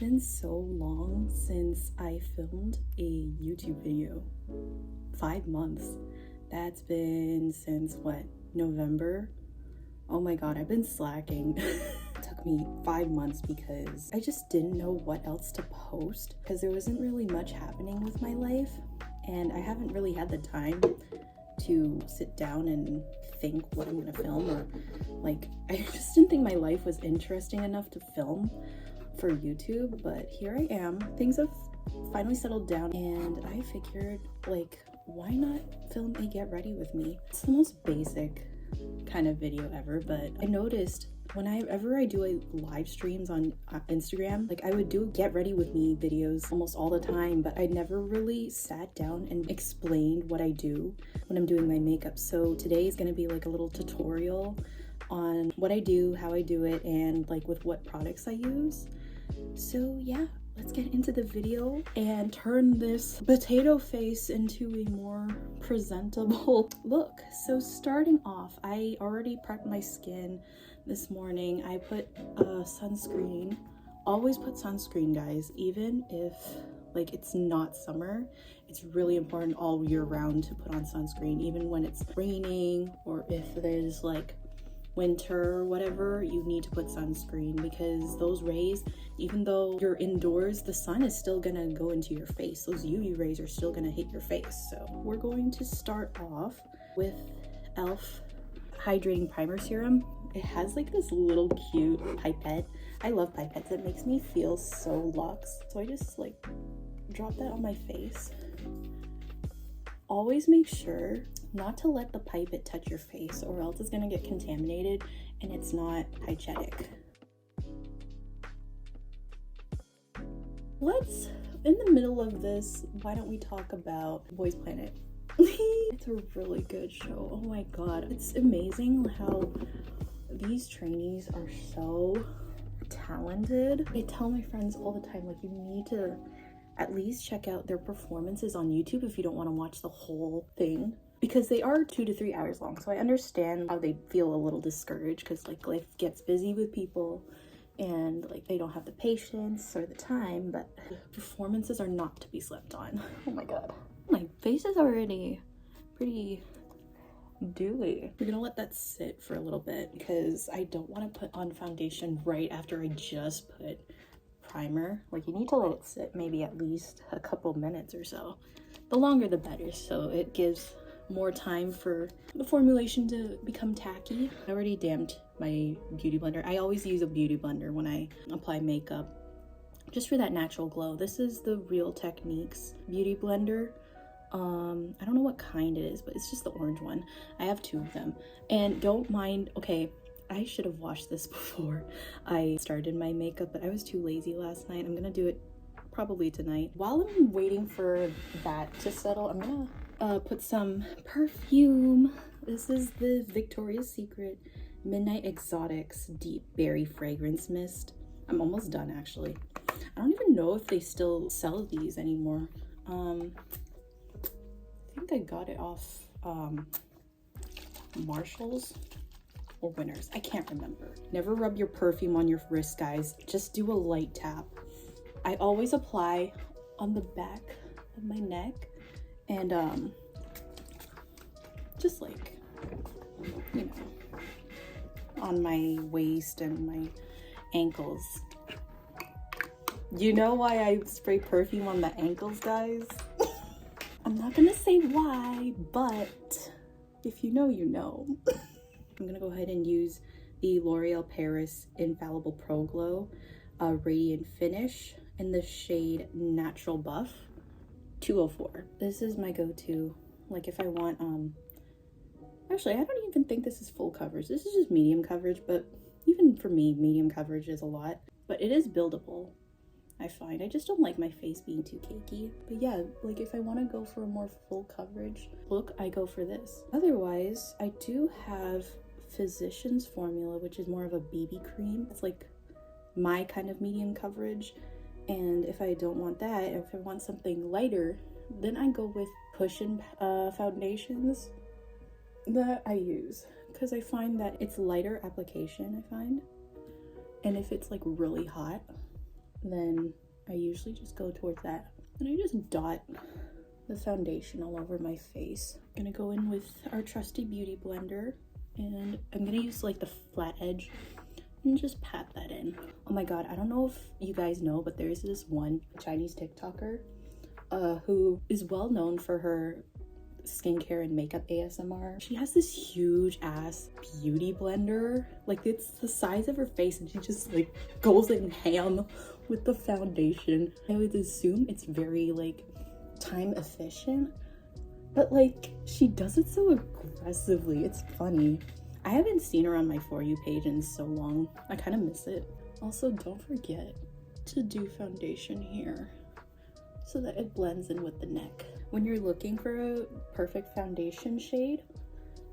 been so long since I filmed a YouTube video. 5 months. That's been since what, November? Oh my god, I've been slacking. It took me 5 months because I just didn't know what else to post because there wasn't really much happening with my life, and I haven't really had the time to sit down and think what I'm gonna film, or like, I just didn't think my life was interesting enough to film for YouTube. But here I am. Things have finally settled down, and I figured, like, why not film a get ready with me? It's the most basic kind of video ever, but I noticed whenever I do live streams on Instagram, like, I would do get ready with me videos almost all the time, but I never really sat down and explained what I do when I'm doing my makeup. So today is going to be like a little tutorial on what I do, how I do it, and like with what products I use. So yeah, let's get into the video and turn this potato face into a more presentable look. So starting off, I already prepped my skin this morning. I put sunscreen. Always put sunscreen, guys, even if like it's not summer. It's really important all year round to put on sunscreen, even when it's raining or if there's like winter or whatever. You need to put sunscreen because those rays, even though you're indoors, the sun is still gonna go into your face. Those UV rays are still gonna hit your face. So we're going to start off with e.l.f. hydrating primer serum. It has like this little cute pipette. I love pipettes. It makes me feel so luxe. So I just like drop that on my face. Always make sure not to let the pipette touch your face, or else it's gonna get contaminated and it's not hygienic. Let's, in the middle of this, why don't we talk about Boys Planet? It's a really good show. Oh my god, it's amazing how these trainees are so talented. I tell my friends all the time, like, you need to at least check out their performances on YouTube if you don't want to watch the whole thing, because they are 2 to 3 hours long. So I understand how they feel a little discouraged because like life gets busy with people and like they don't have the patience or the time, but performances are not to be slept on. Oh my god, my face is already pretty dewy. We're gonna let that sit for a little bit because I don't want to put on foundation right after I just put primer. Like, you need to let it sit maybe at least a couple minutes or so. The longer the better, so it gives more time for the formulation to become tacky. I already damped my beauty blender. I always use a beauty blender when I apply makeup, just for that natural glow. This is the Real Techniques beauty blender. I don't know what kind it is, but it's just the orange one. I have 2 of them, and don't mind, okay, I should have washed this before I started my makeup, but I was too lazy last night. I'm gonna do it probably tonight. While I'm waiting for that to settle, I'm gonna put some perfume. This is the Victoria's Secret Midnight Exotics Deep Berry Fragrance Mist. I'm almost done, actually. I don't even know if they still sell these anymore. I think I got it off Marshall's or Winners. I can't remember. Never rub your perfume on your wrist, guys. Just do a light tap. I always apply on the back of my neck and just like, you know, on my waist and my ankles. You know why I spray perfume on the ankles, guys? I'm not gonna say why, but if you know, you know. I'm gonna go ahead and use the L'Oreal Paris Infallible Pro Glow Radiant Finish in the shade Natural Buff 204. This is my go-to, like, if I want, actually, I don't even think this is full coverage. This is just medium coverage, but even for me, medium coverage is a lot. But it is buildable, I find. I just don't like my face being too cakey. But yeah, like, if I want to go for a more full coverage look, I go for this. Otherwise, I do have Physicians Formula, which is more of a BB cream. It's like my kind of medium coverage. And if I don't want that, if I want something lighter, then I go with Cushion foundations that I use, because I find that it's lighter application, I find. And if it's like really hot, then I usually just go towards that. And I just dot the foundation all over my face. I'm gonna go in with our trusty beauty blender, and I'm gonna use like the flat edge and just pat that in. Oh my god, I don't know if you guys know, but there's this one Chinese TikToker who is well known for her skincare and makeup ASMR. She has this huge ass beauty blender, like it's the size of her face, and she just like goes in ham with the foundation. I would assume it's very like time efficient, but like she does it so aggressively. It's funny. I haven't seen her on my For You page in so long. I kind of miss it. Also, don't forget to do foundation here so that it blends in with the neck. When you're looking for a perfect foundation shade,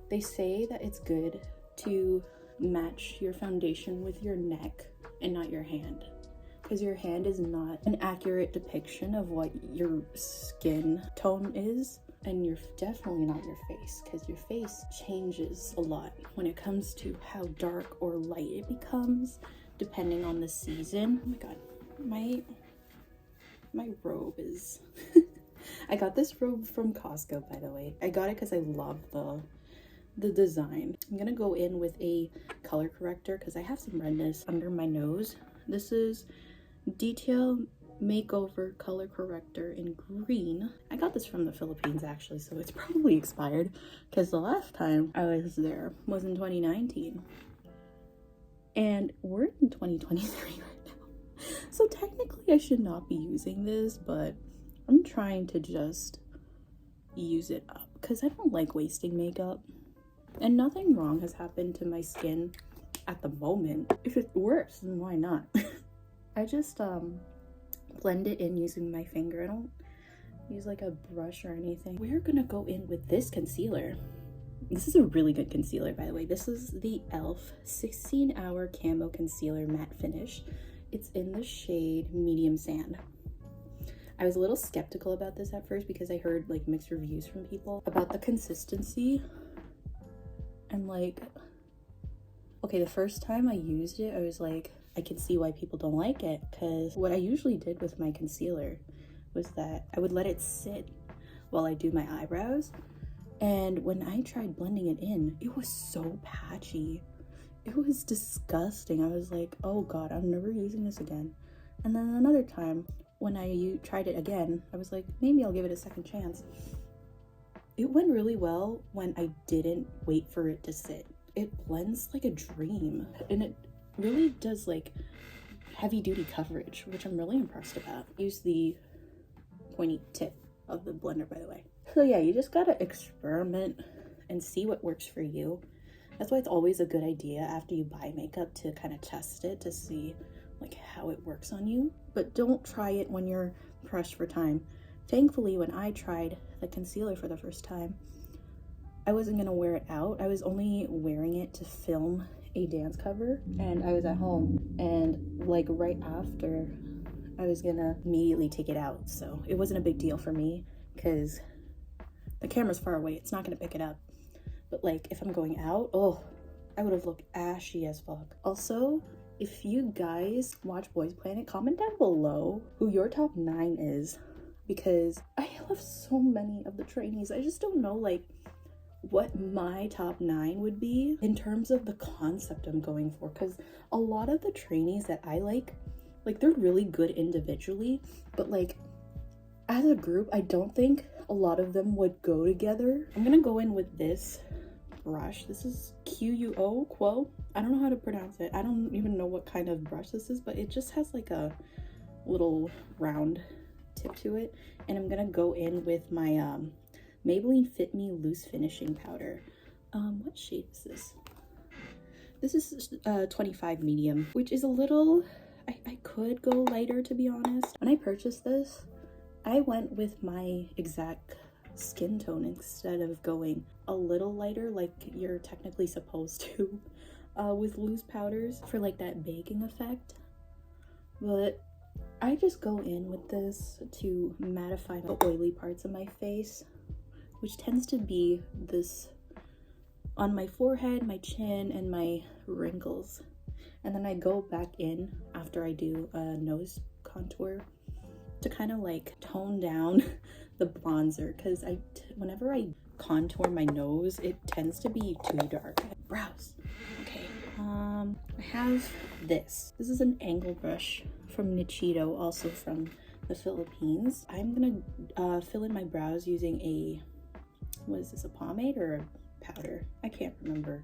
they say that it's good to match your foundation with your neck and not your hand, because your hand is not an accurate depiction of what your skin tone is, and you're definitely not your face, because your face changes a lot when it comes to how dark or light it becomes depending on the season. Oh my god, my robe is I got this robe from Costco, by the way. I got it because I love the design. I'm gonna go in with a color corrector because I have some redness under my nose. This is Detail Makeover color corrector in green. I got this from the Philippines actually, so it's probably expired because the last time I was there was in 2019 and we're in 2023 right now. So technically I should not be using this, but I'm trying to just use it up because I don't like wasting makeup, and nothing wrong has happened to my skin at the moment. If it works, then why not? I just blend it in using my finger. I don't use like a brush or anything. We're gonna go in with this concealer. This is a really good concealer, by the way. This is the e.l.f. 16-hour Camo Concealer Matte Finish. It's in the shade Medium Sand. I was a little skeptical about this at first because I heard like mixed reviews from people about the consistency. And like, okay, the first time I used it, I was like, I can see why people don't like it, because what I usually did with my concealer was that I would let it sit while I do my eyebrows. And when I tried blending it in, it was so patchy. It was disgusting. I was like, oh god, I'm never using this again. And then another time when I tried it again, I was like, maybe I'll give it a second chance. It went really well when I didn't wait for it to sit. It blends like a dream, and it really does like heavy duty coverage, which I'm really impressed about. Use the pointy tip of the blender, by the way. So yeah, you just gotta experiment and see what works for you. That's why it's always a good idea after you buy makeup to kind of test it to see like how it works on you. But don't try it when you're pressed for time. Thankfully, when I tried the concealer for the first time, I wasn't gonna wear it out. I was only wearing it to film a dance cover, and I was at home, and like right after I was gonna immediately take it out. So it wasn't a big deal for me because the camera's far away, it's not gonna pick it up. But like if I'm going out, oh, I would have looked ashy as fuck. Also, if you guys watch Boys Planet, comment down below who your top 9 is, because I love so many of the trainees. I just don't know like what my top 9 would be in terms of the concept I'm going for, because a lot of the trainees that I like they're really good individually, but like as a group, I don't think a lot of them would go together. I'm gonna go in with this brush. This is Quo. I don't know how to pronounce it. I don't even know what kind of brush this is, but it just has like a little round tip to it. And I'm gonna go in with my Maybelline Fit Me Loose Finishing Powder. What shade is this? This is 25 medium, which is a little, I could go lighter, to be honest. When I purchased this, I went with my exact skin tone instead of going a little lighter like you're technically supposed to with loose powders for like that baking effect. But I just go in with this to mattify the oily parts of my face, which tends to be this on my forehead, my chin, and my wrinkles. And then I go back in after I do a nose contour to kind of like tone down the bronzer, because whenever I contour my nose, it tends to be too dark. Brows. Okay, I have this. This is an angle brush from Nichito, also from the Philippines. I'm gonna fill in my brows using a, what is this, a pomade or a powder? I can't remember.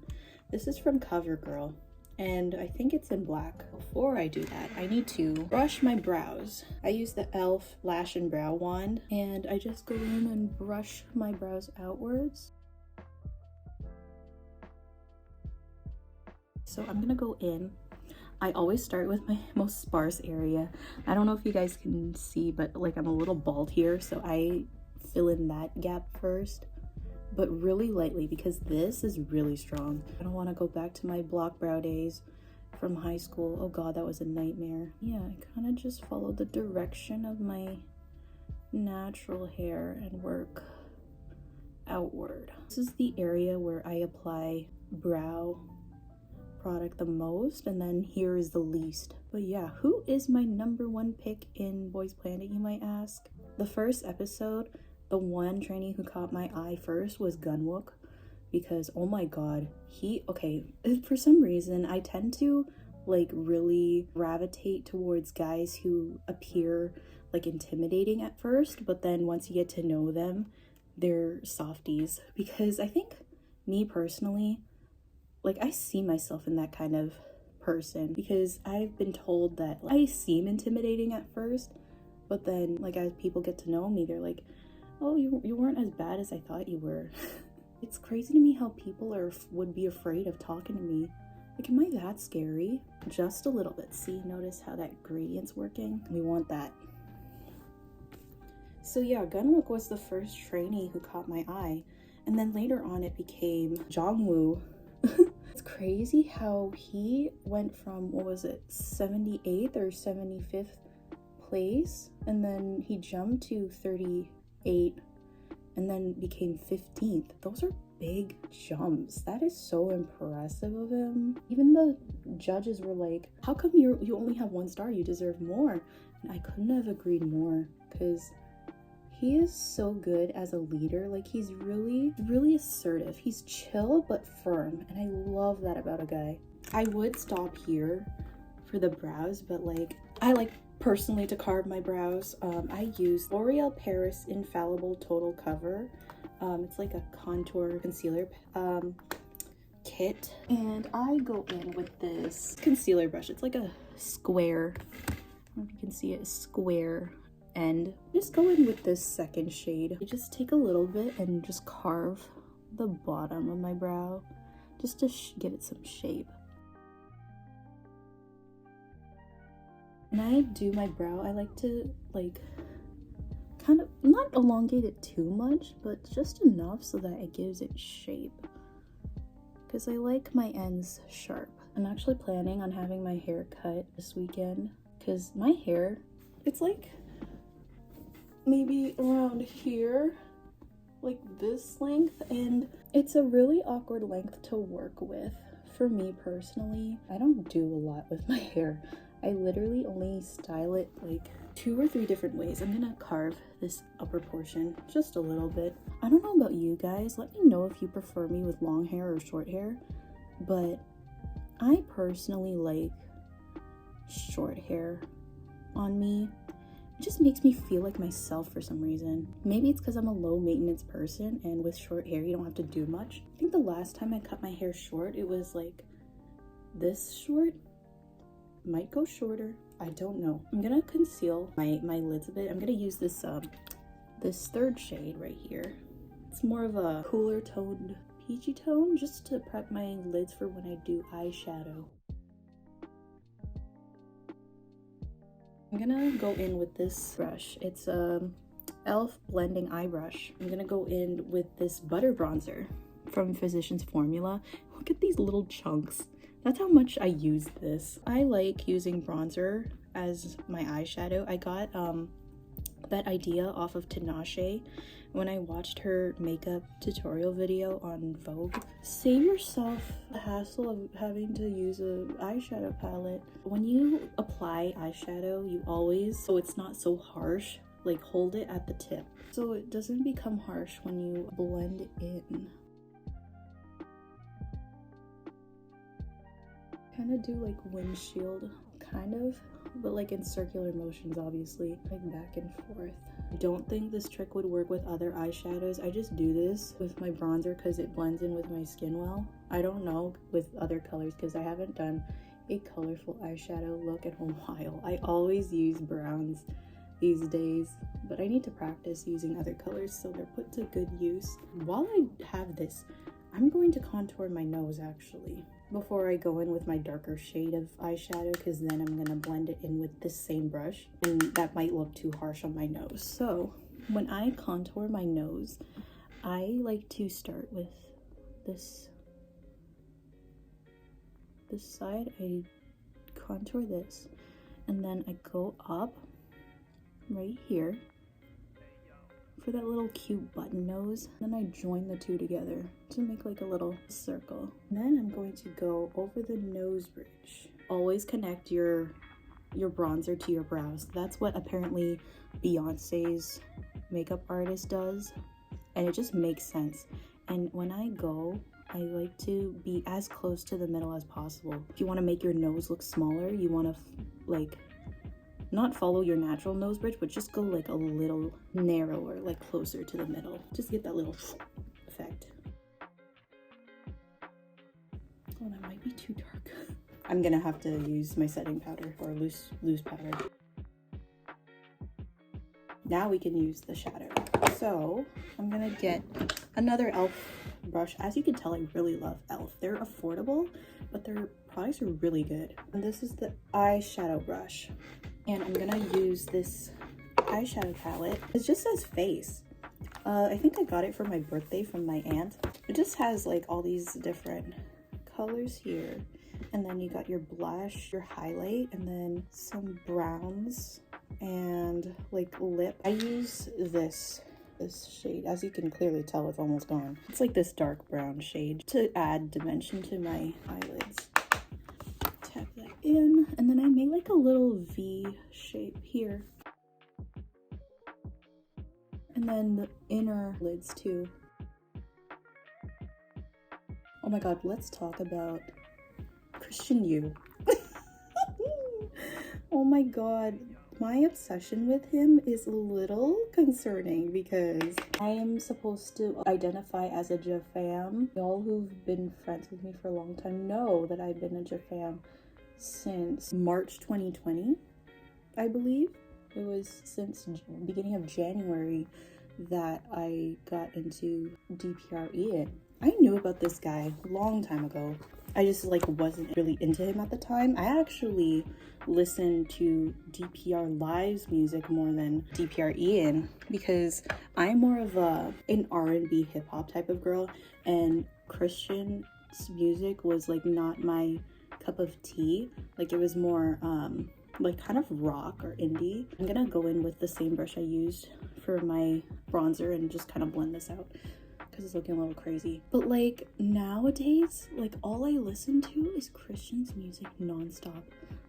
This is from CoverGirl, and I think it's in black. Before I do that, I need to brush my brows. I use the e.l.f. Lash and Brow Wand, and I just go in and brush my brows outwards. So I'm gonna go in. I always start with my most sparse area. I don't know if you guys can see, but like I'm a little bald here, so I fill in that gap first, but really lightly because this is really strong. I don't want to go back to my block brow days from high school. Oh god, that was a nightmare. Yeah, I kind of just follow the direction of my natural hair and work outward. This is the area where I apply brow product the most, and then here is the least. But yeah, who is my #1 pick in Boys Planet, you might ask? The first episode, the one trainee who caught my eye first was Gunwook, because oh my god, okay, for some reason I tend to like really gravitate towards guys who appear like intimidating at first, but then once you get to know them, they're softies. Because I think, me personally, like I see myself in that kind of person, because I've been told that I seem intimidating at first, but then like as people get to know me, they're like, oh, you weren't as bad as I thought you were. It's crazy to me how people would be afraid of talking to me. Like, am I that scary? Just a little bit. See, notice how that gradient's working? We want that. So yeah, Gunwook was the first trainee who caught my eye, and then later on it became Jongwoo. It's crazy how he went from, what was it, 78th or 75th place, and then he jumped to 38 and then became 15th. Those are big jumps. That is so impressive of him. Even the judges were like, how come you only have 1 star? You deserve more. And I couldn't have agreed more, because he is so good as a leader. Like, he's really assertive. He's chill but firm, and I love that about a guy. I would stop here for the brows, but like I like personally to carve my brows. I use L'Oreal Paris Infallible Total Cover. It's like a contour concealer kit, and I go in with this concealer brush. It's like a square, I don't know if you can see it, square end. Just go in with this second shade. I just take a little bit and just carve the bottom of my brow just to give it some shape. When I do my brow, I like to like kind of not elongate it too much, but just enough so that it gives it shape, because I like my ends sharp. I'm actually planning on having my hair cut this weekend, because my hair, it's like maybe around here, like this length, and it's a really awkward length to work with for me personally. I don't do a lot with my hair. I literally only style it like 2 or 3 different ways. I'm gonna carve this upper portion just a little bit. I don't know about you guys, let me know if you prefer me with long hair or short hair, but I personally like short hair on me. It just makes me feel like myself for some reason. Maybe it's because I'm a low maintenance person, and with short hair you don't have to do much. I think the last time I cut my hair short, it was like this short. Might go shorter, I don't know. I'm gonna conceal my lids a bit. I'm gonna use this this third shade right here. It's more of a cooler toned peachy tone, just to prep my lids for when I do eyeshadow. I'm gonna go in with this brush. It's e.l.f. blending eye brush. I'm gonna go in with this butter bronzer from Physicians Formula. Look at these little chunks. That's how much I use this. I like using bronzer as my eyeshadow. I got that idea off of Tinashe when I watched her makeup tutorial video on Vogue. Save yourself the hassle of having to use a eyeshadow palette. When you apply eyeshadow, you always, so it's not so harsh, like hold it at the tip so it doesn't become harsh when you blend it in. Kind of do like windshield, kind of, but like in circular motions, obviously, like back and forth. I don't think this trick would work with other eyeshadows. I just do this with my bronzer because it blends in with my skin well. I don't know with other colors because I haven't done a colorful eyeshadow look in a while. I always use browns these days, but I need to practice using other colors so they're put to good use. While I have this, I'm going to contour my nose actually before I go in with my darker shade of eyeshadow, because then I'm gonna blend it in with this same brush and that might look too harsh on my nose. So when I contour my nose, I like to start with this side. I contour this and then I go up right here for that little cute button nose. Then I join the two together to make like a little circle. And then I'm going to go over the nose bridge. Always connect your bronzer to your brows. That's what apparently Beyonce's makeup artist does, and it just makes sense. And when I go, I like to be as close to the middle as possible. If you want to make your nose look smaller, you want to like not follow your natural nose bridge, but just go like a little narrower, like closer to the middle. Just get that little effect. Oh, that might be too dark. I'm gonna have to use my setting powder or loose powder. Now we can use the shadow. So I'm gonna get another e.l.f. brush. As you can tell, I really love e.l.f. They're affordable, but their products are really good. And this is the eyeshadow brush. And I'm gonna use this eyeshadow palette. It just says face. I think I got it for my birthday from my aunt. It just has like all these different colors here. And then you got your blush, your highlight, and then some browns and like lip. I use this shade, as you can clearly tell, it's almost gone. It's like this dark brown shade to add dimension to my eyelids. Tap that in, and then I made like a little V shape here. And then the inner lids too. Oh my god, let's talk about Christian U. Oh my god, my obsession with him is a little concerning because I am supposed to identify as a JFam. Y'all who've been friends with me for a long time know that I've been a JFam since March 2020, I believe. It was since beginning of January that I got into DPR IAN. I knew about this guy a long time ago. I just like wasn't really into him at the time. I actually listened to DPR Live's music more than DPR IAN because I'm more of an R&B hip hop type of girl, and Christian's music was like not my cup of tea. Like it was more like kind of rock or indie. I'm gonna go in with the same brush I used for my bronzer and just kind of blend this out because it's looking a little crazy. But like nowadays, like all I listen to is Christian's music nonstop.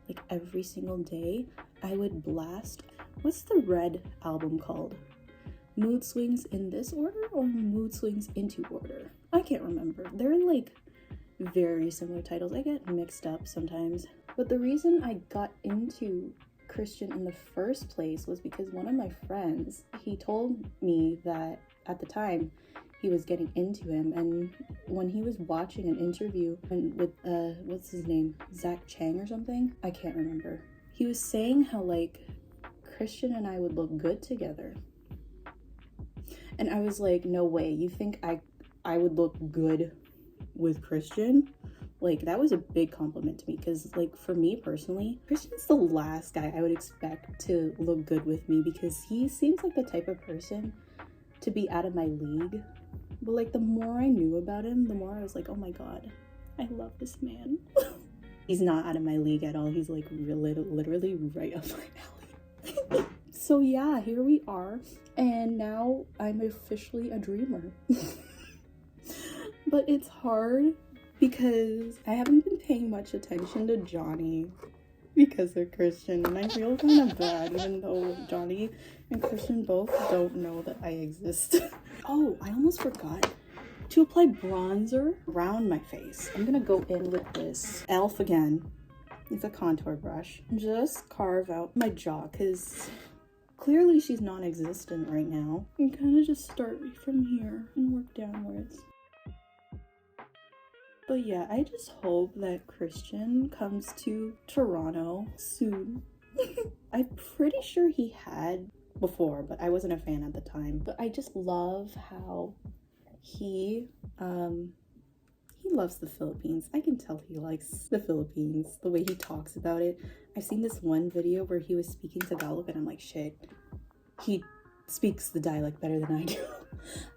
Like every single day I would blast, what's the Red album called? Mood Swings in This Order or Mood Swings Into Order? I can't remember. They're like very similar titles. I get mixed up sometimes. But the reason I got into Christian in the first place was because one of my friends, he told me that at the time he was getting into him, and when he was watching an interview with what's his name, Zach Chang or something, I can't remember, he was saying how like Christian and I would look good together. And I was like, no way, you think I would look good with Christian? Like that was a big compliment to me because like for me personally, Christian's the last guy I would expect to look good with me because he seems like the type of person to be out of my league. But like the more I knew about him, the more I was like, oh my god, I love this man. He's not out of my league at all. He's like literally right up my alley. So yeah, here we are, and now I'm officially a dreamer. But it's hard because I haven't been paying much attention to Johnny because they're Christian, and I feel kind of bad even though Johnny and Christian both don't know that I exist. Oh, I almost forgot to apply bronzer around my face. I'm gonna go in with this e.l.f. again. It's a contour brush. Just carve out my jaw because clearly she's non-existent right now. And kind of just start from here and work downwards. But yeah, I just hope that Christian comes to Toronto soon. I'm pretty sure he had before, but I wasn't a fan at the time. But I just love how he loves the Philippines. I can tell he likes the Philippines, the way he talks about it. I've seen this one video where he was speaking Tagalog and I'm like, shit, he speaks the dialect better than I do.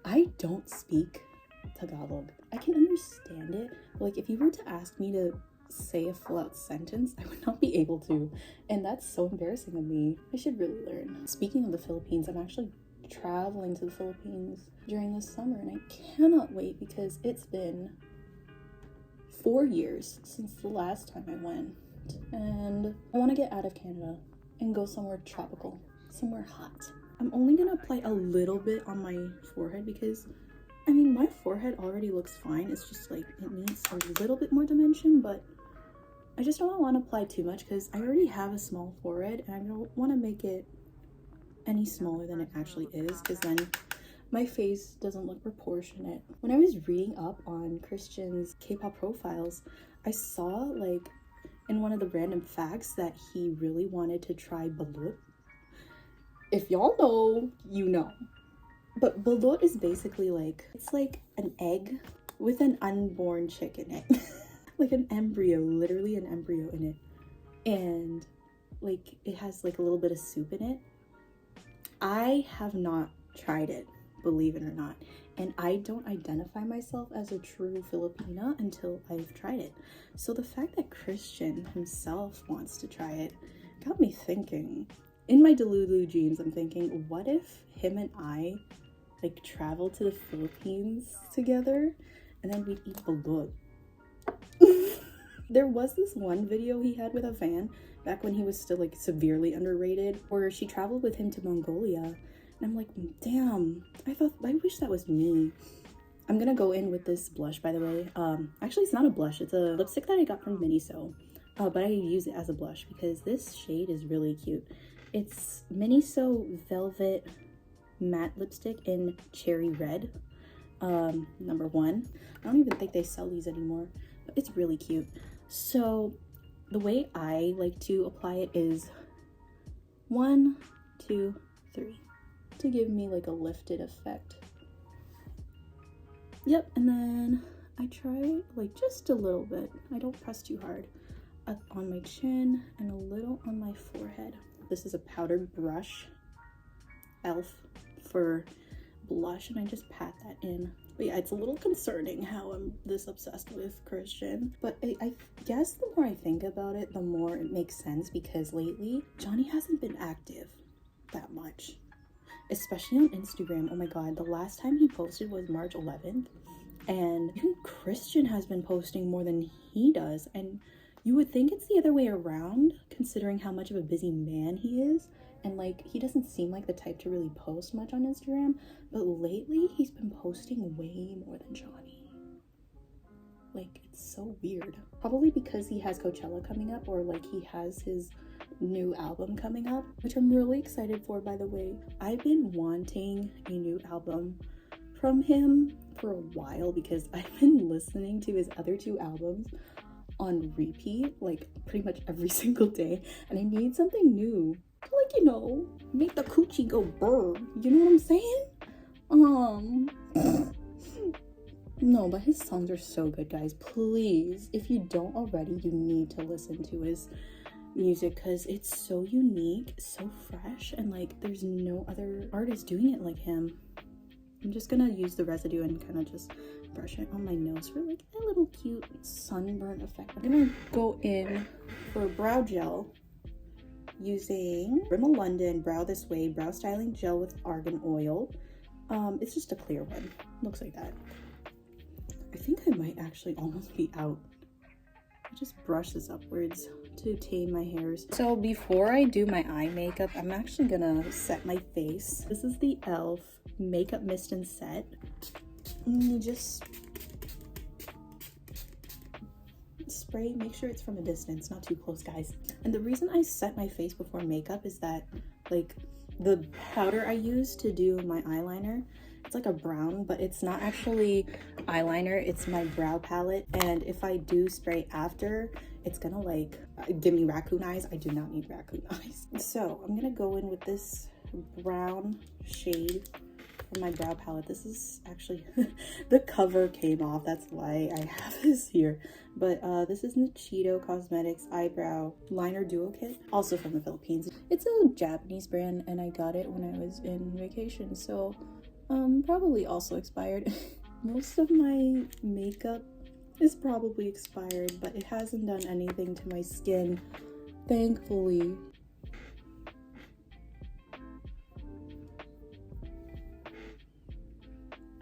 I don't speak Tagalog. I can understand it, but like if you were to ask me to say a full-out sentence, I would not be able to, and that's so embarrassing of me. I should really learn. Speaking of the Philippines, I'm actually traveling to the Philippines during this summer, and I cannot wait because it's been 4 years since the last time I went, and I want to get out of Canada and go somewhere tropical, somewhere hot. I'm only gonna apply a little bit on my forehead because I mean, my forehead already looks fine. It's just like it needs a little bit more dimension, but I just don't want to apply too much because I already have a small forehead and I don't want to make it any smaller than it actually is because then my face doesn't look proportionate. When I was reading up on Christian's K-pop profiles, I saw like in one of the random facts that he really wanted to try balut. If y'all know, you know. But balut is basically like, it's like an egg with an unborn chick in it. Like an embryo, literally an embryo in it. And like it has like a little bit of soup in it. I have not tried it, believe it or not. And I don't identify myself as a true Filipina until I've tried it. So the fact that Christian himself wants to try it got me thinking. In my Delulu jeans, I'm thinking, what if him and I like travel to the Philippines together and then we'd eat balut? There was this one video he had with a van back when he was still like severely underrated where she traveled with him to Mongolia, and I'm like, damn, I wish that was me. I'm gonna go in with this blush, by the way. Actually it's not a blush, it's a lipstick that I got from Miniso, but I use it as a blush because this shade is really cute. It's Miniso Velvet Matte Lipstick in Cherry Red, number 1. I don't even think they sell these anymore, but it's really cute. So the way I like to apply it is 1, 2, 3 to give me like a lifted effect. Yep, and then I try like just a little bit. I don't press too hard on my chin and a little on my forehead. This is a powdered brush, e.l.f. for blush, and I just pat that in. But yeah, it's a little concerning how I'm this obsessed with Christian, but I guess the more I think about it, the more it makes sense because lately Johnny hasn't been active that much, especially on Instagram. Oh my god, the last time he posted was March 11th, and even Christian has been posting more than he does, and you would think it's the other way around considering how much of a busy man he is. And like, he doesn't seem like the type to really post much on Instagram, but lately he's been posting way more than Johnny. Like, it's so weird. Probably because he has Coachella coming up, or like he has his new album coming up, which I'm really excited for, by the way. I've been wanting a new album from him for a while because I've been listening to his other 2 albums on repeat, like pretty much every single day, and I need something new. Like, you know, make the coochie go burr. You know what I'm saying? No, but his songs are so good, guys. Please, if you don't already, you need to listen to his music because it's so unique, so fresh, and like there's no other artist doing it like him. I'm just gonna use the residue and kind of just brush it on my nose for like a little cute sunburn effect. I'm gonna go in for brow gel using Rimmel London Brow This Way Brow Styling Gel with Argan Oil. It's just a clear one. Looks like that. I think I might actually almost be out. I just brush this upwards to tame my hairs. So before I do my eye makeup, I'm actually gonna set my face. This is the e.l.f. Makeup Mist and Set. And you just spray, make sure it's from a distance, not too close, guys. And the reason I set my face before makeup is that, like, the powder I use to do my eyeliner, it's like a brown, but it's not actually eyeliner, it's my brow palette. And if I do spray after, it's gonna like give me raccoon eyes. I do not need raccoon eyes. So I'm gonna go in with this brown shade from my brow palette. This is actually the cover came off, that's why I have this here. But this is Cheeto Cosmetics Eyebrow Liner Duo Kit, also from the Philippines. It's a Japanese brand and I got it when I was in vacation, so probably also expired. Most of my makeup is probably expired, but it hasn't done anything to my skin, thankfully.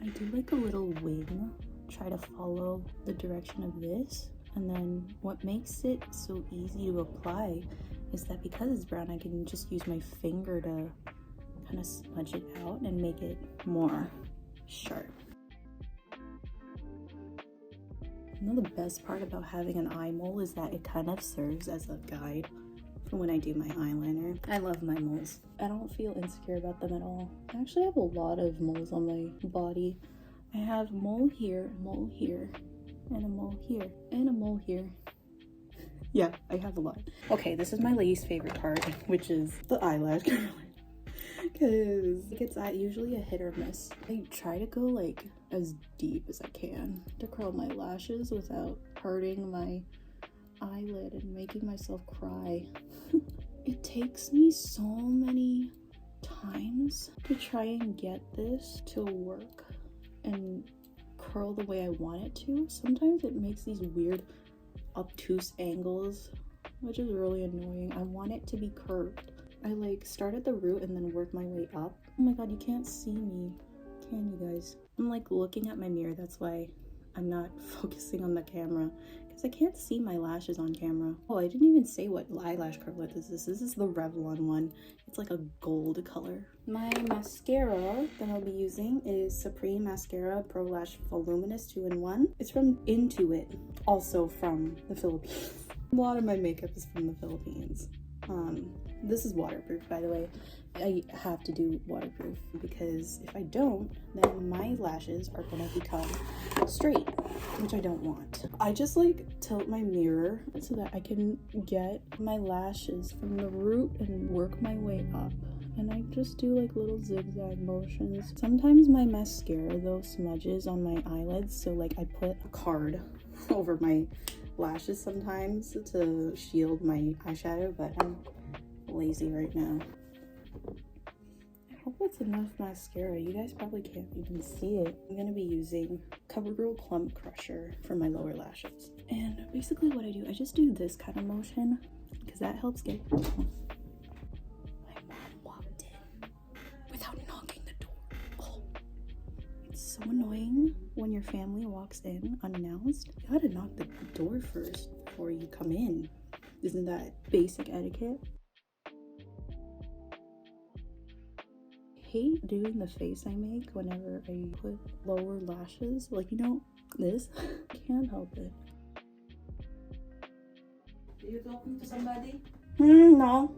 I do like a little wing, try to follow the direction of this, and then what makes it so easy to apply is that because it's brown, I can just use my finger to kind of smudge it out and make it more sharp. You know, the best part about having an eye mole is that it kind of serves as a guide for when I do my eyeliner. I love my moles. I don't feel insecure about them at all. I actually have a lot of moles on my body. I have mole here, and a mole here, and a mole here. Yeah, I have a lot. Okay, this is my least favorite part, which is the eyelash curler. Because it's usually a hit or miss. I try to go like as deep as I can to curl my lashes without hurting my eyelid and making myself cry. It takes me so many times to try and get this to work and curl the way I want it to. Sometimes it makes these weird obtuse angles, which is really annoying. I want it to be curved. I like start at the root and then work my way up. Oh my god, you can't see me, can you guys? I'm like looking at my mirror, that's why I'm not focusing on the camera, because I can't see my lashes on camera. Oh, I didn't even say what eyelash curler this is. This is the Revlon one. It's like a gold color. My mascara that I'll be using is Supreme Mascara Pro Lash Voluminous 2-in-1. It's from Intuit, also from the Philippines. A lot of my makeup is from the Philippines. This is waterproof, by the way. I have to do waterproof because if I don't, then my lashes are gonna become straight, which I don't want. I just like tilt my mirror so that I can get my lashes from the root and work my way up. And I just do like little zigzag motions. Sometimes my mascara though smudges on my eyelids, so like I put a card over my lashes sometimes to shield my eyeshadow, but I'm lazy right now. I hope that's enough mascara. You guys probably can't even see it. I'm gonna be using CoverGirl Plump Crusher for my lower lashes. And basically what I do, I just do this kind of motion because that helps get... My mom walked in without knocking the door. Oh. It's so annoying when your family walks in unannounced. You gotta knock the door first before you come in. Isn't that basic etiquette? I hate doing the face I make whenever I put lower lashes. Like, you know, this. I can't help it. Are you talking to somebody? No.